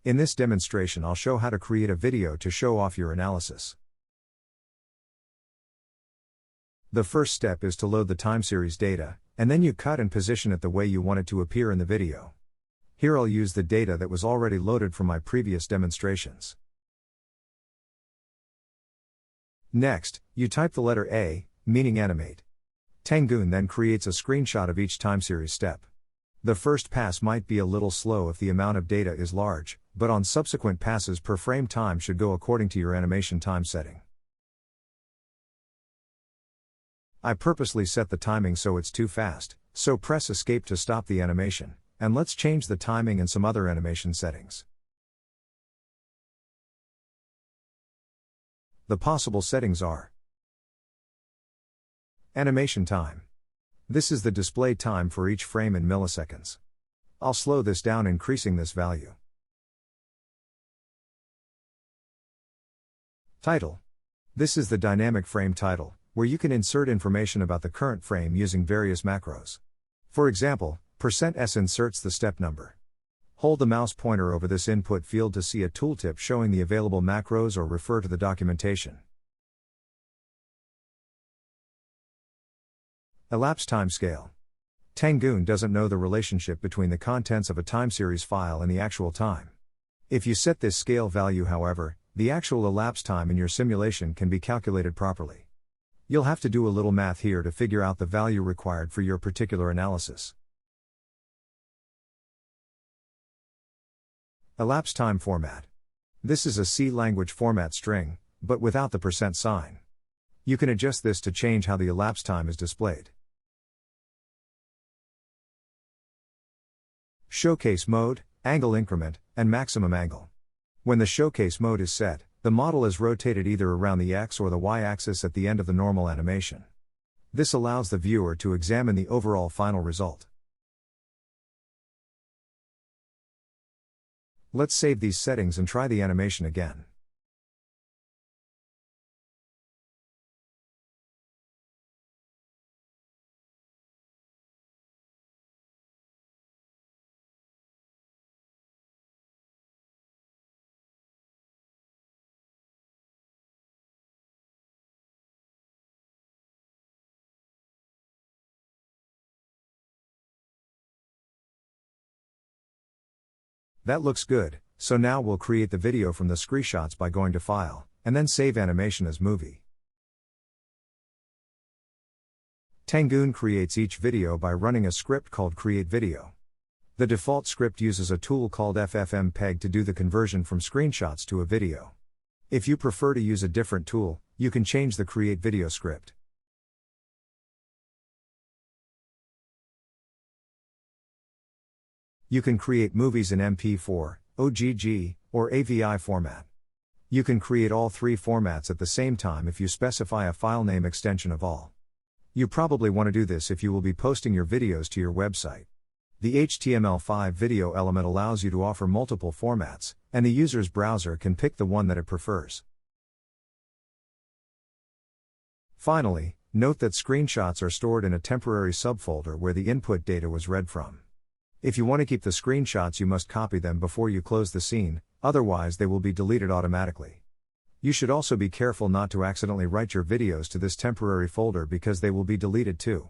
In this demonstration I'll show how to create a video to show off your analysis. The first step is to load the time series data, and then you cut and position it the way you want it to appear in the video. Here I'll use the data that was already loaded from my previous demonstrations. Next, you type the letter A, meaning animate. TenGun then creates a screenshot of each time series step. The first pass might be a little slow if the amount of data is large, but on subsequent passes per frame time should go according to your animation time setting. I purposely set the timing so it's too fast, so press Escape to stop the animation, and let's change the timing and some other animation settings. The possible settings are: animation time. This is the display time for each frame in milliseconds. I'll slow this down, increasing this value. Title. This is the dynamic frame title, where you can insert information about the current frame using various macros. For example, %s inserts the step number. Hold the mouse pointer over this input field to see a tooltip showing the available macros or refer to the documentation. Elapsed time scale. TenGun doesn't know the relationship between the contents of a time series file and the actual time. If you set this scale value, however, the actual elapsed time in your simulation can be calculated properly. You'll have to do a little math here to figure out the value required for your particular analysis. Elapsed time format. This is a C language format string, but without the %sign. You can adjust this to change how the elapsed time is displayed. Showcase mode, angle increment, and maximum angle. When the showcase mode is set, the model is rotated either around the X or the Y axis at the end of the normal animation. This allows the viewer to examine the overall final result. Let's save these settings and try the animation again. That looks good, so now we'll create the video from the screenshots by going to File, and then Save Animation as Movie. TenGun creates each video by running a script called Create Video. The default script uses a tool called FFmpeg to do the conversion from screenshots to a video. If you prefer to use a different tool, you can change the Create Video script. You can create movies in MP4, OGG, or AVI format. You can create all three formats at the same time if you specify a file name extension of all. You probably want to do this if you will be posting your videos to your website. The HTML5 video element allows you to offer multiple formats, and the user's browser can pick the one that it prefers. Finally, note that screenshots are stored in a temporary subfolder where the input data was read from. If you want to keep the screenshots, you must copy them before you close the scene, otherwise they will be deleted automatically. You should also be careful not to accidentally write your videos to this temporary folder because they will be deleted too.